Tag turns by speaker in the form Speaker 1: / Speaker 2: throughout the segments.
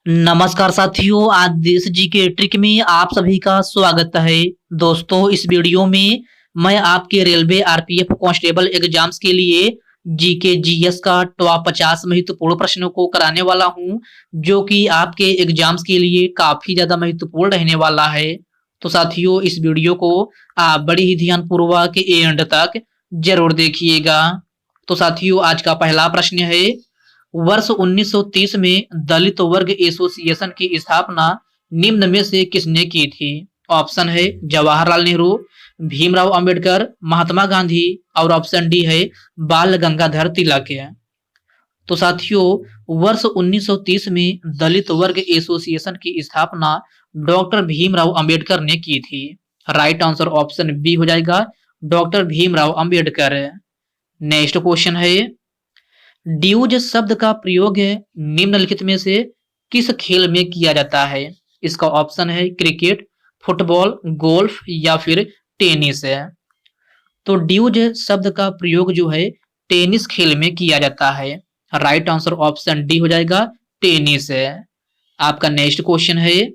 Speaker 1: नमस्कार साथियों, आज देश जी के ट्रिक में आप सभी का स्वागत है। दोस्तों, इस वीडियो में मैं आपके रेलवे आरपीएफ कांस्टेबल एग्जाम्स के लिए जीके जीएस का टॉप 50 महत्वपूर्ण प्रश्नों को कराने वाला हूं, जो कि आपके एग्जाम्स के लिए काफी ज्यादा महत्वपूर्ण रहने वाला है। तो साथियों, इस वीडियो को आप बड़ी ही ध्यानपूर्वक एंड तक जरूर देखिएगा। तो साथियों, आज का पहला प्रश्न है, वर्ष 1930 में दलित वर्ग एसोसिएशन की स्थापना निम्न में से किसने की थी? ऑप्शन है जवाहरलाल नेहरू, भीमराव अंबेडकर, महात्मा गांधी और ऑप्शन डी है बाल गंगाधर तिलक है। तो साथियों, वर्ष 1930 में दलित वर्ग एसोसिएशन की स्थापना डॉक्टर भीमराव अंबेडकर ने की थी। राइट आंसर ऑप्शन बी हो जाएगा, doctor Bhimrao Ambedkar. Next question है, ड्यूज शब्द का प्रयोग निम्नलिखित में से किस खेल में किया जाता है? इसका ऑप्शन है क्रिकेट, फुटबॉल, गोल्फ या फिर टेनिस है। तो ड्यूज शब्द का प्रयोग जो है टेनिस खेल में किया जाता है। राइट आंसर ऑप्शन डी हो जाएगा, टेनिस है। आपका नेक्स्ट क्वेश्चन है,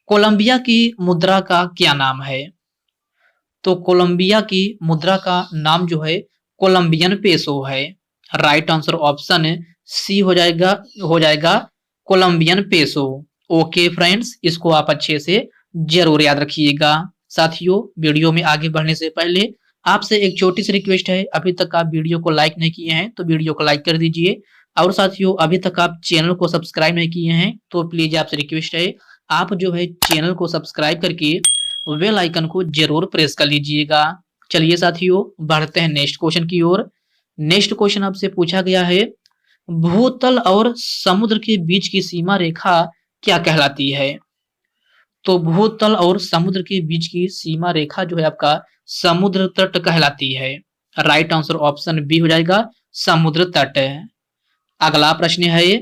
Speaker 1: कोलंबिया की मुद्रा का क्या नाम है? तो कोलंबिया की मुद्रा का नाम जो है कोलंबियन पेसो है। राइट आंसर ऑप्शन सी हो जाएगा कोलंबियन पेसो। ओके फ्रेंड्स, इसको आप अच्छे से जरूर याद रखिएगा। साथियों, वीडियो में आगे बढ़ने से पहले आपसे एक छोटी सी रिक्वेस्ट है, अभी तक आप वीडियो को लाइक नहीं किए हैं तो वीडियो को लाइक कर दीजिए। और साथियों, अभी तक आप चैनल को सब्सक्राइब नहीं किए हैं तो प्लीज आपसे रिक्वेस्ट है, आप जो है चैनल को सब्सक्राइब करके बेल आइकन को जरूर प्रेस कर लीजिएगा। चलिए साथियों, बढ़ते हैं नेक्स्ट क्वेश्चन की ओर। नेक्स्ट क्वेश्चन आपसे पूछा गया है, भूतल और समुद्र के बीच की सीमा रेखा क्या कहलाती है? तो भूतल और समुद्र के बीच की सीमा रेखा जो है आपका समुद्र तट कहलाती है। राइट आंसर ऑप्शन बी हो जाएगा, समुद्र तट। अगला प्रश्न है,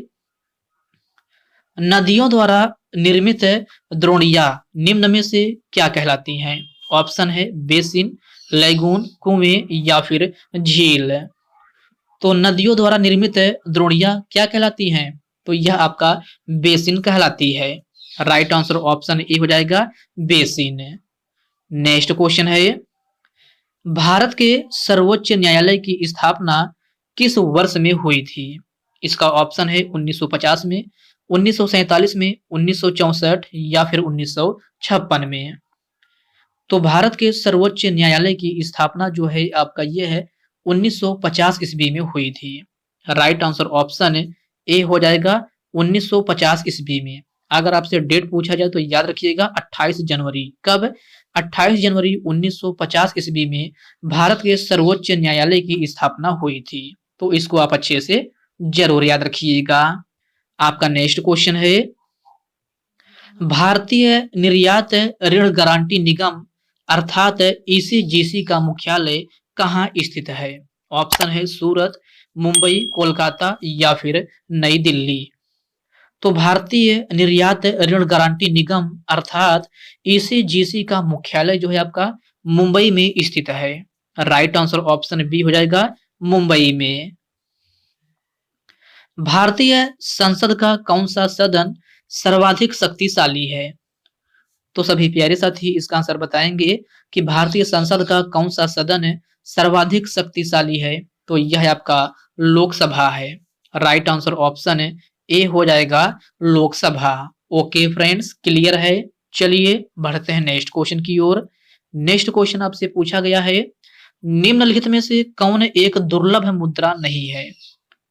Speaker 1: नदियों द्वारा निर्मित द्रोणियां निम्न में से क्या कहलाती हैं? ऑप्शन है बेसिन, लैगून, कुएं या फिर झील। तो नदियों द्वारा निर्मित द्रोणियां क्या कहलाती हैं? तो यह आपका बेसिन कहलाती है। राइट आंसर ऑप्शन ए हो जाएगा, बेसिन। नेक्स्ट क्वेश्चन है, भारत के सर्वोच्च न्यायालय की स्थापना किस वर्ष में हुई थी? इसका ऑप्शन है 1950 में, 1947 में, 1964 या फिर 1956 में। तो भारत के सर्वोच्च न्यायालय की स्थापना जो है आपका ये है 1950 ईस्वी में हुई थी। राइट आंसर ऑप्शन ए हो जाएगा 1950 ईस्वी में। अगर आपसे डेट पूछा जाए तो याद रखिएगा 28 जनवरी। कब? 28 जनवरी 1950 ईस्वी में भारत के सर्वोच्च न्यायालय की स्थापना हुई थी। तो इसको आप अच्छे से जरूर याद रखिएगा। आपका नेक्स्ट क्वेश्चन है, भारतीय निर्यात ऋण गारंटी निगम अर्थात ईसीजीसी का मुख्यालय कहाँ स्थित है? ऑप्शन है सूरत, मुंबई, कोलकाता या फिर नई दिल्ली। तो भारतीय निर्यात ऋण गारंटी निगम अर्थात ईसीजीसी का मुख्यालय जो है आपका मुंबई में स्थित है। राइट आंसर ऑप्शन बी हो जाएगा, मुंबई में। भारतीय संसद का कौन सा सदन सर्वाधिक शक्तिशाली है? तो सभी प्यारे साथी इसका आंसर बताएंगे कि भारतीय संसद का कौन सा सदन सर्वाधिक शक्तिशाली है? तो यह आपका लोकसभा है। राइट आंसर ऑप्शन ए हो जाएगा, लोकसभा। ओके फ्रेंड्स, क्लियर है। चलिए बढ़ते हैं नेक्स्ट क्वेश्चन की ओर। नेक्स्ट क्वेश्चन आपसे पूछा गया है, निम्नलिखित में से कौन एक दुर्लभ मुद्रा नहीं है?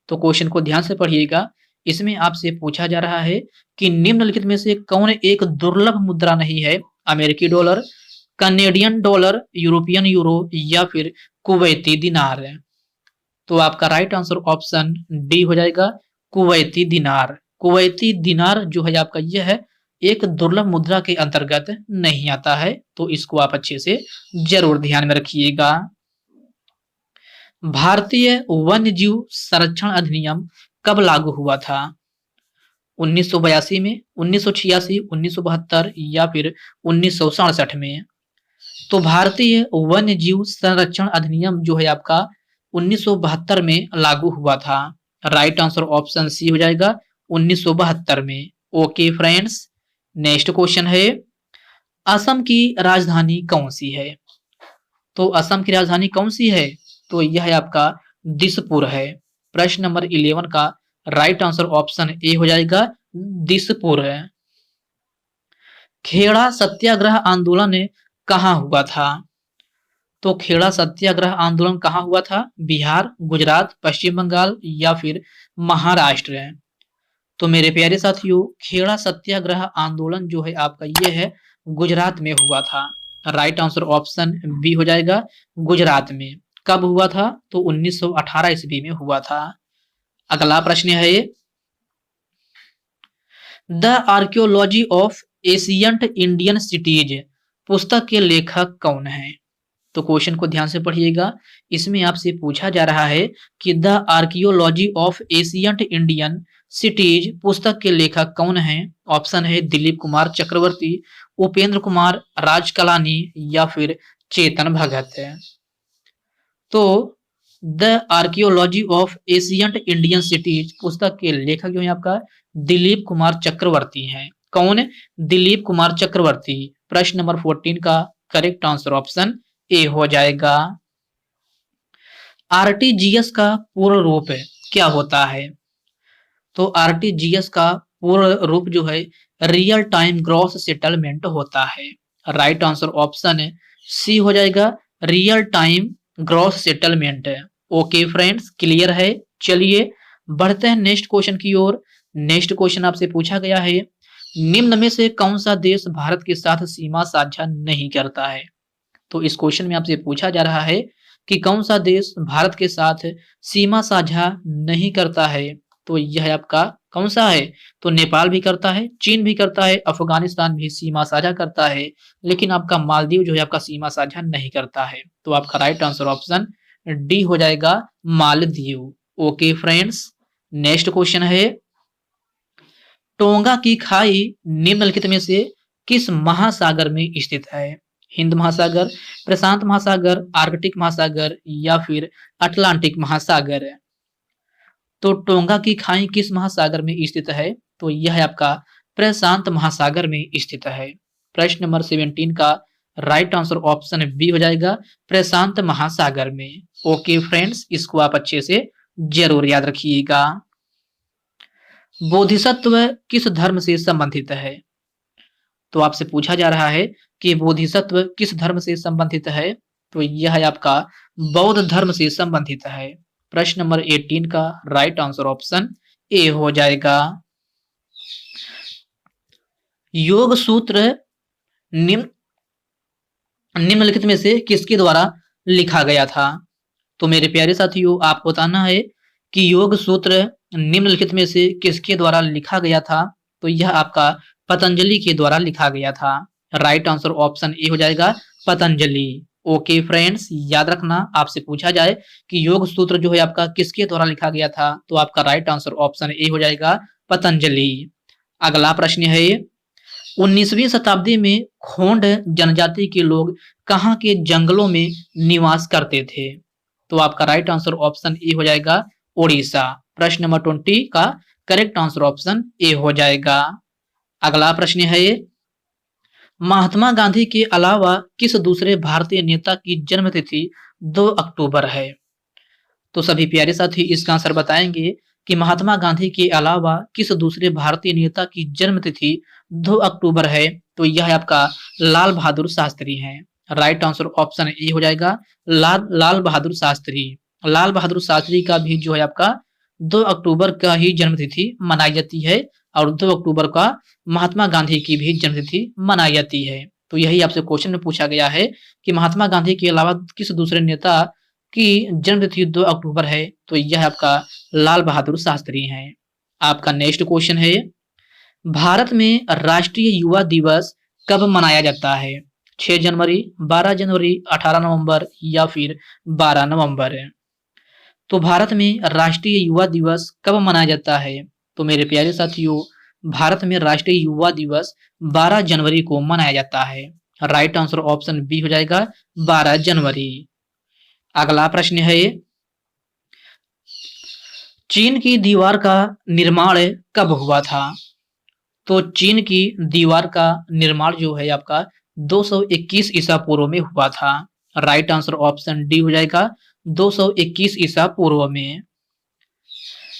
Speaker 1: तो क्वेश्चन को ध्यान से पढ़िएगा। इसमें आपसे पूछा जा रहा है कि निम्नलिखित में से कौन एक दुर्लभ मुद्रा नहीं है? अमेरिकी dollar, Canadian dollar, European euro या फिर कुवैती दिनार। तो आपका राइट आंसर ऑप्शन डी हो जाएगा, कुवैती दिनार। कुवैती दिनार जो है आपका यह है एक दुर्लभ मुद्रा के अंतर्गत नहीं आता है। तो इसको आप अच्छे से जरूर ध्यान में रखिएगा। भारतीय वन्य जीव संरक्षण अधिनियम कब लागू हुआ था? 1982 में, 1986, 1972 या फिर 1967 में। तो भारतीय वन्य जीव संरक्षण अधिनियम जो है आपका 1972 में लागू हुआ था। राइट आंसर ऑप्शन सी हो जाएगा, 1972 में। ओके फ्रेंड्स, नेक्स्ट क्वेश्चन है, असम की राजधानी कौन सी है? तो असम की राजधानी कौन सी है? तो यह है आपका दिसपुर है। प्रश्न नंबर 11 का राइट आंसर ऑप्शन ए हो जाएगा दिसपुर है। खेड़ा सत्याग्रह आंदोलन कहाँ हुआ था? तो खेड़ा सत्याग्रह आंदोलन कहाँ हुआ था? बिहार, गुजरात, पश्चिम बंगाल या फिर महाराष्ट्र है। तो मेरे प्यारे साथियों, खेड़ा सत्याग्रह आंदोलन जो है आपका ये है गुजरात में हुआ था। राइट आंसर ऑप्शन बी हो जाएगा गुजरात में। कब हुआ था? तो 1918 ईस्वी में हुआ था। अगला प्रश्न है, the archaeology of ancient Indian cities पुस्तक के लेखक कौन है? तो क्वेश्चन को ध्यान से पढ़िएगा। इसमें आपसे पूछा जा रहा है कि the archaeology of ancient Indian cities पुस्तक के लेखक कौन है? ऑप्शन है दिलीप कुमार चक्रवर्ती, उपेंद्र कुमार राजकलानी या फिर चेतन भगत है। तो the archaeology of ancient Indian cities पुस्तक के लेखक जो है आपका दिलीप कुमार चक्रवर्ती हैं। कौन? दिलीप कुमार चक्रवर्ती। प्रश्न नंबर 14 का करेक्ट आंसर ऑप्शन ए हो जाएगा। आरटीजीएस का पूर्ण रूप क्या होता है? तो आरटीजीएस का पूर्ण रूप जो है रियल टाइम ग्रॉस सेटलमेंट होता है। राइट आंसर ऑप्शन सी हो जाएगा real time gross settlement. Okay friends, clear है। चलिए बढ़ते हैं नेक्स्ट क्वेश्चन की ओर। नेक्स्ट क्वेश्चन आपसे पूछा गया है, निम्न में से कौन सा देश भारत के साथ सीमा साझा नहीं करता है? तो इस क्वेश्चन में आपसे पूछा जा रहा है कि कौन सा देश भारत के साथ सीमा साझा नहीं करता है? तो यह आपका कौन सा है? तो नेपाल भी करता है, चीन भी करता है, अफगानिस्तान भी सीमा साझा करता है, लेकिन आपका मालदीव जो है आपका सीमा साझा नहीं करता है। तो आपका राइट आंसर ऑप्शन डी हो जाएगा Maldives. Okay friends, next question है, टोंगा की खाई निम्नलिखित में से किस महासागर में स्थित है? हिंद महासागर, प्रशांत महासागर, आर्कटिक महासागर या फिर अटलांटिक महासागर। तो टोंगा की खाई किस महासागर में स्थित है? तो यह है आपका प्रशांत महासागर में स्थित है। प्रश्न नंबर 17 का राइट आंसर ऑप्शन बी हो जाएगा प्रशांत महासागर में। ओके फ्रेंड्स, इसको आप अच्छे से जरूर याद रखिएगा। बोधिसत्व किस धर्म से संबंधित है? तो आपसे पूछा जा रहा है कि बोधिसत्व किस धर्म से संबंधित है? तो यह है आपका बौद्ध धर्म से संबंधित है। प्रश्न नंबर 18 का राइट आंसर ऑप्शन ए हो जाएगा। योग सूत्र निम्नलिखित में से किसके द्वारा लिखा गया था? तो मेरे प्यारे साथियों, आपको बताना है कि योग सूत्र निम्नलिखित में से किसके द्वारा लिखा गया था? तो यह आपका पतंजलि के द्वारा लिखा गया था। राइट आंसर ऑप्शन ए हो जाएगा पतंजलि। ओके फ्रेंड्स, याद रखना, आपसे पूछा जाए कि योग सूत्र जो है आपका किसके द्वारा लिखा गया था, तो आपका राइट आंसर ऑप्शन ए हो जाएगा पतंजलि। अगला प्रश्न है, 19वीं शताब्दी में खोंड जनजाति के लोग कहाँ के जंगलों में निवास करते थे? तो आपका राइट आंसर ऑप्शन ए हो जाएगा ओडिशा। प्रश्न नंबर 20 का करेक्ट आंसर ऑप्शन ए हो जाएगा। अगला प्रश्न है, महात्मा गांधी के अलावा किस दूसरे भारतीय नेता की जन्मतिथि 2 अक्टूबर है? तो सभी प्यारे साथी इसका आंसर बताएंगे कि महात्मा गांधी के अलावा किस दूसरे भारतीय नेता की जन्मतिथि 2 अक्टूबर है? तो यह आपका लाल बहादुर शास्त्री हैं। राइट आंसर ऑप्शन ए हो जाएगा लाल बहादुर शास्त्री। लाल बहादुर शास्त्री का भी जो है आपका 2 अक्टूबर का ही जन्मतिथि मनाई जाती है और 2 अक्टूबर का महात्मा गांधी की भी जन्मतिथि मनाई जाती है। तो यही आपसे क्वेश्चन में पूछा गया है कि महात्मा गांधी के अलावा किस दूसरे नेता की जन्मतिथि 2 अक्टूबर है? तो यह आपका लाल बहादुर शास्त्री हैं। आपका नेक्स्ट क्वेश्चन है, भारत में राष्ट्रीय युवा दिवस कब मनाया जाता है? 6 जनवरी, 12 जनवरी, 18 नवंबर या फिर 12 नवंबर। तो भारत में राष्ट्रीय युवा दिवस कब मनाया जाता है? तो मेरे प्यारे साथियों, भारत में राष्ट्रीय युवा दिवस 12 जनवरी को मनाया जाता है। राइट आंसर ऑप्शन बी हो जाएगा 12 जनवरी। अगला प्रश्न है, चीन की दीवार का निर्माण कब हुआ था? तो चीन की दीवार का निर्माण जो है आपका 221 ईसा पूर्व में हुआ था। राइट आंसर ऑप्शन डी हो जाएगा 221 ईसा पूर्व में।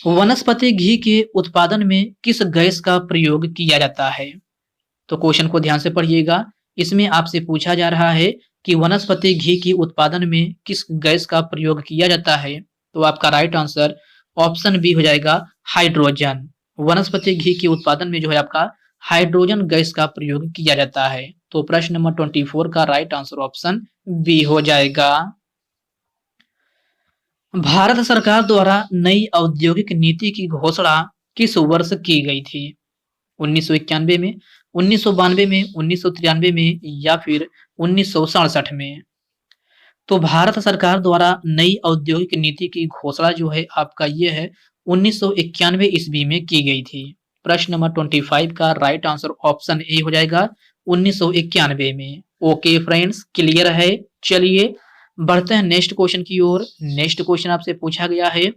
Speaker 1: वनस्पति घी के उत्पादन में किस गैस का प्रयोग किया जाता है? तो क्वेश्चन को ध्यान से पढ़िएगा। इसमें आपसे पूछा जा रहा है कि वनस्पति घी के उत्पादन में किस गैस का प्रयोग किया जाता है? तो आपका राइट आंसर ऑप्शन बी हो जाएगा हाइड्रोजन। वनस्पति घी के उत्पादन में जो है आपका हाइड्रोजन गैस का प्रयोग किया जाता है। तो प्रश्न नंबर 24 का राइट आंसर ऑप्शन बी हो जाएगा। भारत सरकार द्वारा नई औद्योगिक नीति की घोषणा किस वर्ष की गई थी? 1991 में, 1992 में, 1993 में या फिर 1967 में? तो भारत सरकार द्वारा नई औद्योगिक नीति की घोषणा जो है आपका ये है 1991 ईस्वी में की गई थी। प्रश्न नंबर 25 का राइट आंसर ऑप्शन ए हो जाएगा 1991 में। ओके फ्रेंड्स, क्लियर है। चलिए बढ़ते हैं नेक्स्ट क्वेश्चन की ओर। नेक्स्ट क्वेश्चन आपसे पूछा गया है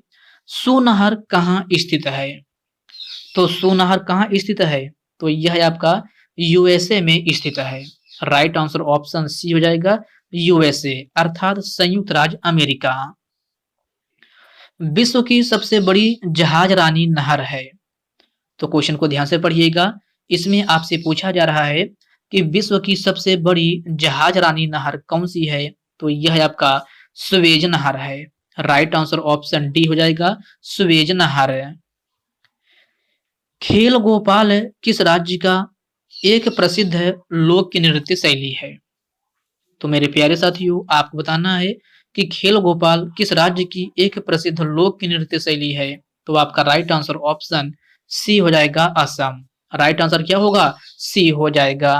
Speaker 1: सूनहर कहाँ स्थित है? तो सूनहर कहाँ स्थित है? तो यह है आपका यूएसए में स्थित है। राइट आंसर ऑप्शन सी हो जाएगा यूएसए अर्थात संयुक्त राज्य अमेरिका। विश्व की सबसे बड़ी जहाज रानी नहर है? तो क्वेश्चन को ध्यान से पढ़िएगा। इसमें आपसे पूछा जा रहा है कि विश्व की सबसे बड़ी जहाज रानी नहर कौन सी है? तो यह है आपका सुएज नहर है। राइट आंसर ऑप्शन डी हो जाएगा सुएज नहर। खेल गोपाल किस राज्य का एक प्रसिद्ध लोक नृत्य शैली है? तो मेरे प्यारे साथियों आपको बताना है कि खेल गोपाल किस राज्य की एक प्रसिद्ध लोक नृत्य शैली है? तो आपका राइट आंसर ऑप्शन सी हो जाएगा असम। राइट आंसर क्या होगा? सी हो जाएगा।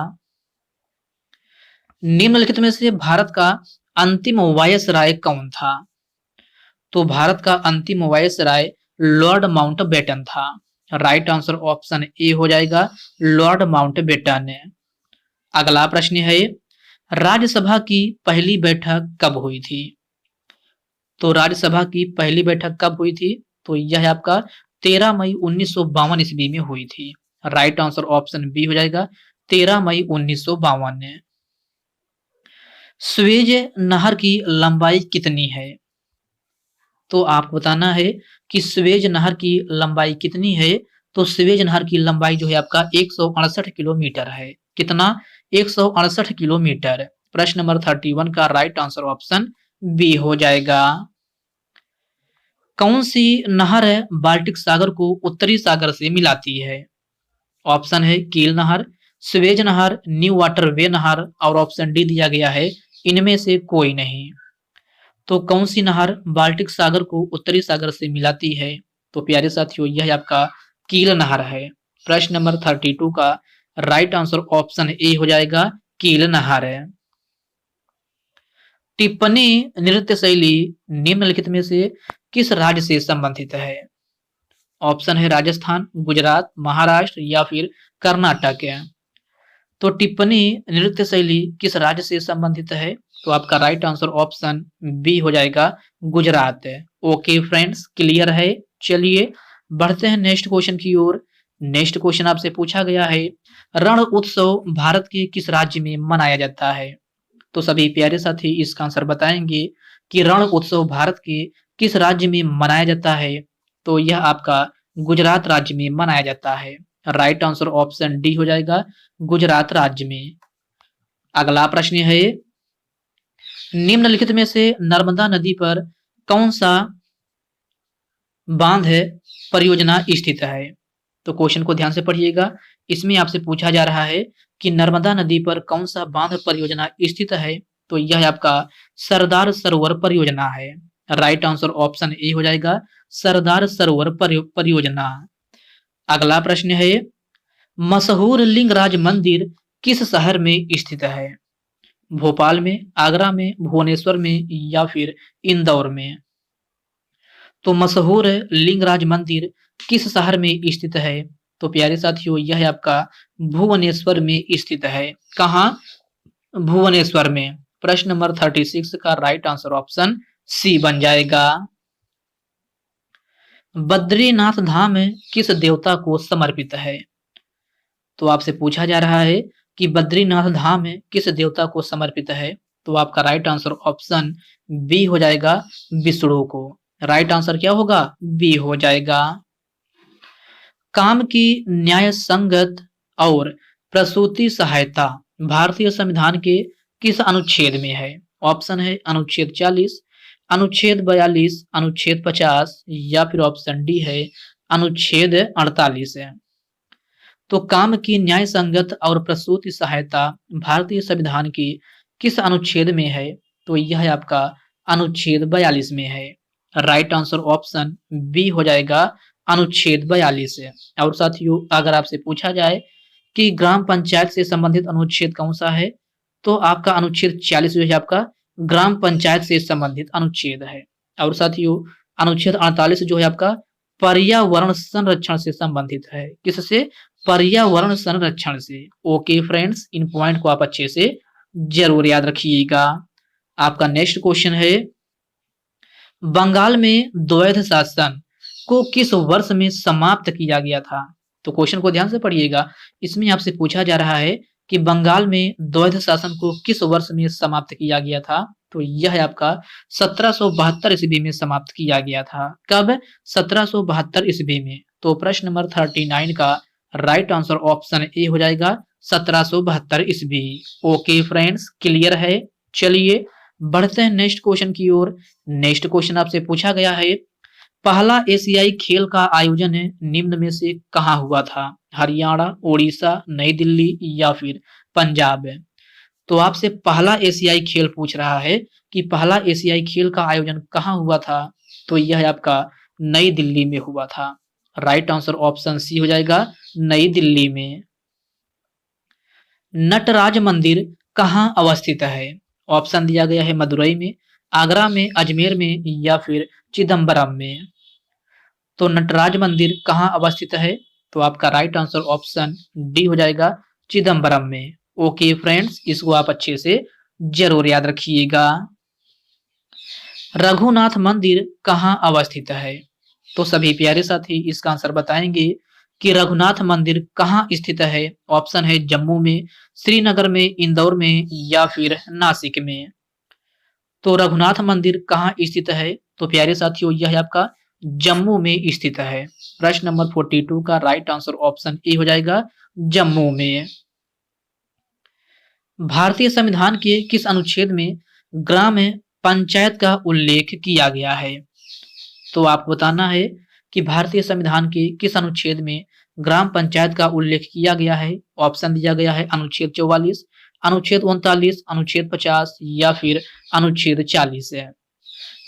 Speaker 1: निम्नलिखित में से भारत का अंतिम वायसराय कौन था? तो भारत का अंतिम वायसराय लॉर्ड माउंटबेटन था। राइट आंसर ऑप्शन ए हो जाएगा लॉर्ड माउंटबेटन। अगला प्रश्न है राज्यसभा की पहली बैठक कब हुई थी? तो राज्यसभा की पहली बैठक कब हुई थी? तो यह आपका 13 मई 1952 ईस्वी में हुई थी। राइट आंसर ऑप्शन बी हो जाएगा 13 मई 1952। स्वेज नहर की लंबाई कितनी है? तो आपको बताना है कि स्वेज नहर की लंबाई कितनी है। तो स्वेज नहर की लंबाई जो है आपका 168 किलोमीटर है। कितना? 168 किलोमीटर। प्रश्न नंबर 31 का राइट आंसर ऑप्शन बी हो जाएगा। कौन सी नहर है बाल्टिक सागर को उत्तरी सागर से मिलाती है? ऑप्शन है कील नहर, स्वेज नहर, न्यू वाटर वे नहर और ऑप्शन डी दिया गया है इनमें से कोई नहीं। तो कौन सी नहर बाल्टिक सागर को उत्तरी सागर से मिलाती है? तो प्यारे साथियों यह आपका कील नहर है। प्रश्न नंबर 32 का राइट आंसर ऑप्शन ए हो जाएगा कील नहर है। टिप्पणी नृत्य शैली निम्नलिखित में से किस राज्य से संबंधित है? ऑप्शन है राजस्थान, गुजरात, महाराष्ट्र या फिर कर्नाटक है। तो टिप्पणी नृत्य शैली किस राज्य से संबंधित है? तो आपका राइट आंसर ऑप्शन बी हो जाएगा गुजरात। ओके फ्रेंड्स, क्लियर है। चलिए बढ़ते हैं नेक्स्ट क्वेश्चन की ओर। नेक्स्ट क्वेश्चन आपसे पूछा गया है रण उत्सव भारत के किस राज्य में मनाया जाता है? तो सभी प्यारे साथी इसका आंसर बताएंगे कि रण उत्सव भारत के किस राज्य में मनाया जाता है? तो यह आपका गुजरात राज्य में मनाया जाता है। राइट आंसर ऑप्शन डी हो जाएगा गुजरात राज्य में। अगला प्रश्न है निम्नलिखित में से नर्मदा नदी पर कौन सा बांध परियोजना स्थित है? तो क्वेश्चन को ध्यान से पढ़िएगा। इसमें आपसे पूछा जा रहा है कि नर्मदा नदी पर कौन सा बांध परियोजना स्थित है? तो यह आपका सरदार सरोवर परियोजना है। राइट आंसर ऑप्शन ए हो जाएगा सरदार सरोवर परियोजना। अगला प्रश्न है मशहूर लिंगराज मंदिर किस शहर में स्थित है? भोपाल में, आगरा में, भुवनेश्वर में या फिर इंदौर में? तो मशहूर लिंगराज मंदिर किस शहर में स्थित है? तो प्यारे साथियों यह है आपका भुवनेश्वर में स्थित है। कहाँ? भुवनेश्वर में। प्रश्न नंबर 36 का राइट आंसर ऑप्शन सी बन जाएगा। बद्रीनाथ धाम किस देवता को समर्पित है? तो आपसे पूछा जा रहा है कि बद्रीनाथ धाम किस देवता को समर्पित है? तो आपका राइट आंसर ऑप्शन बी हो जाएगा, विष्णु को। राइट आंसर क्या होगा? बी हो जाएगा। काम की न्याय संगत और प्रसूति सहायता भारतीय संविधान के किस अनुच्छेद में है? ऑप्शन है अनुच्छेद 40, अनुच्छेद 42, अनुच्छेद 50 या फिर ऑप्शन डी है अनुच्छेद 48 है। तो काम की न्याय संगत और प्रसूति सहायता भारतीय संविधान की किस अनुच्छेद में है? तो यह है आपका अनुच्छेद 42 में है। राइट आंसर ऑप्शन बी हो जाएगा, अनुच्छेद 42 है। और साथियों, अगर आपसे पूछा जाए कि ग्राम पंचायत से संबंधित अनुच्छेद कौन सा है, तो आपका अनुच्छेद 40 जो है आपका ग्राम पंचायत से संबंधित अनुच्छेद है। और साथियों, अनुच्छेद 48 जो है आपका पर्यावरण संरक्षण से संबंधित है। किससे? पर्यावरण संरक्षण से। ओके फ्रेंड्स, इन पॉइंट को आप अच्छे से जरूर याद रखिएगा। आपका नेक्स्ट क्वेश्चन है, बंगाल में द्वैध शासन को किस वर्ष में समाप्त किया गया था? तो क्वेश्चन को ध्यान से पढ़िएगा। इसमें आपसे पूछा जा रहा है कि बंगाल में द्वैध शासन को किस वर्ष में समाप्त किया गया था? तो यह है आपका 1772 ईस्वी में समाप्त किया गया था। कब? 1772 ईस्वी में। तो प्रश्न नंबर 39 का राइट आंसर ऑप्शन ए हो जाएगा, 1772 ईस्वी। ओके फ्रेंड्स, क्लियर है। चलिए बढ़ते हैं नेक्स्ट क्वेश्चन की ओर। नेक्स्ट क्वेश्चन आपसे पूछा गया है, पहला एशियाई खेल का आयोजन निम्न में से कहाँ हुआ था? हरियाणा, उड़ीसा, नई दिल्ली या फिर पंजाब? तो आपसे पहला एशियाई खेल पूछ रहा है कि पहला एशियाई खेल का आयोजन कहाँ हुआ था? तो यह है आपका नई दिल्ली में हुआ था। राइट आंसर ऑप्शन सी हो जाएगा, नई दिल्ली में। नटराज मंदिर कहाँ अवस्थित है? ऑप्शन दिया गया है मदुरई में, आगरा में, अजमेर में या फिर चिदम्बरम में। तो नटराज मंदिर कहाँ अवस्थित है? तो आपका राइट आंसर ऑप्शन डी हो जाएगा, चिदम्बरम में। ओके फ्रेंड्स, इसको आप अच्छे से जरूर याद रखिएगा। रघुनाथ मंदिर कहाँ अवस्थित है? तो सभी प्यारे साथी इसका आंसर बताएंगे कि रघुनाथ मंदिर कहाँ स्थित है। ऑप्शन है जम्मू में, श्रीनगर में, इंदौर में या फिर नासिक में। तो रघुनाथ मंदिर कहाँ स्थित है? तो प्यारे साथियों, यह आपका जम्मू में स्थित है। प्रश्न नंबर 42 का राइट आंसर ऑप्शन ए हो जाएगा, जम्मू में। भारतीय संविधान के किस अनुच्छेद में ग्राम पंचायत का उल्लेख किया गया है? तो आपको बताना है कि भारतीय संविधान के किस अनुच्छेद में ग्राम पंचायत का उल्लेख किया गया है। ऑप्शन दिया गया है अनुच्छेद 44, अनुच्छेद 39, अनुच्छेद 50 या फिर अनुच्छेद 40 है।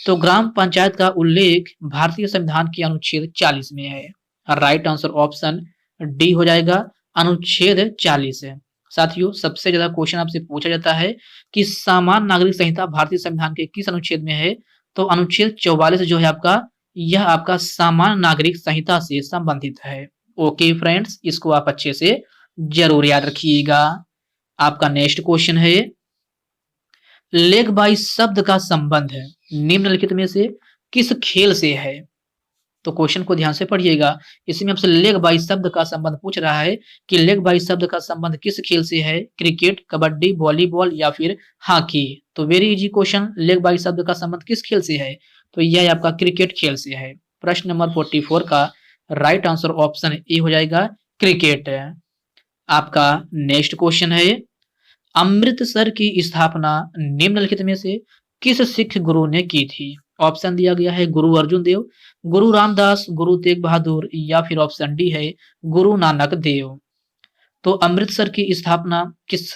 Speaker 1: तो ग्राम पंचायत का उल्लेख भारतीय संविधान के अनुच्छेद 40 में है। राइट आंसर ऑप्शन डी हो जाएगा, अनुच्छेद 40 है। साथियों, सबसे ज्यादा क्वेश्चन आपसे पूछा जाता है कि सामान्य नागरिक संहिता भारतीय संविधान के किस अनुच्छेद में है? तो अनुच्छेद 44 जो है आपका, यह आपका सामान्य नागरिक संहिता से संबंधित है। ओके फ्रेंड्स, इसको आप अच्छे से जरूर याद रखिएगा। आपका नेक्स्ट क्वेश्चन है, लेग बाई शब्द का संबंध निम्नलिखित में से किस खेल से है? तो क्वेश्चन को ध्यान से पढ़िएगा। इसमें आपसे लेग बाई शब्द का संबंध पूछ रहा है कि लेग बाई शब्द का संबंध किस खेल से है? क्रिकेट, कबड्डी, वॉलीबॉल या फिर हॉकी? तो very easy question, leg bye शब्द का संबंध किस खेल से है? तो यह आपका क्रिकेट खेल से है। प्रश्न नंबर 44 का राइट आंसर ऑप्शन ए हो जाएगा, क्रिकेट। आपका नेक्स्ट क्वेश्चन है, अमृतसर की स्थापना निम्नलिखित में से किस सिख गुरु ने की थी? ऑप्शन दिया गया है गुरु अर्जुन देव, गुरु रामदास, गुरु तेग बहादुर या फिर ऑप्शन डी है गुरु नानक देव। तो अमृतसर की स्थापना किस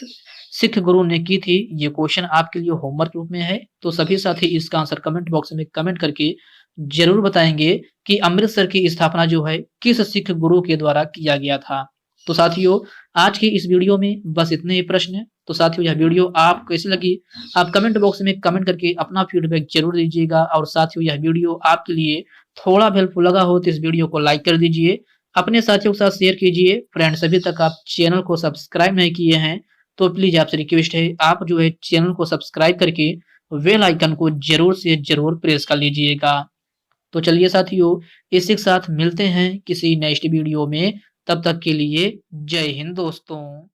Speaker 1: सिख गुरु ने की थी? ये क्वेश्चन आपके लिए होमवर्क रूप में है। तो सभी साथी इसका आंसर कमेंट बॉक्स में कमेंट करके जरूर बताएंगे कि अमृतसर की स्थापना जो है किस सिख गुरु के द्वारा किया गया था। तो साथियों, आज की इस वीडियो में बस इतने ही प्रश्न। तो साथियों, यह वीडियो आप कैसी लगी आप कमेंट बॉक्स में कमेंट करके अपना फीडबैक जरूर दीजिएगा। और साथियों, यह वीडियो आपके लिए थोड़ा भी हेल्पफुल लगा हो तो इस वीडियो को लाइक कर दीजिए, अपने साथियों के साथ शेयर कीजिए। फ्रेंड्स, अभी तक आप चैनल को सब्सक्राइब नहीं किए हैं तो प्लीज आपसे रिक्वेस्ट है, आप जो है चैनल को सब्सक्राइब करके बेल आइकन को जरूर से जरूर प्रेस कर लीजिएगा। तो चलिए साथियों, इसी के साथ मिलते हैं किसी नेक्स्ट वीडियो में। तब तक के लिए जय हिंद दोस्तों।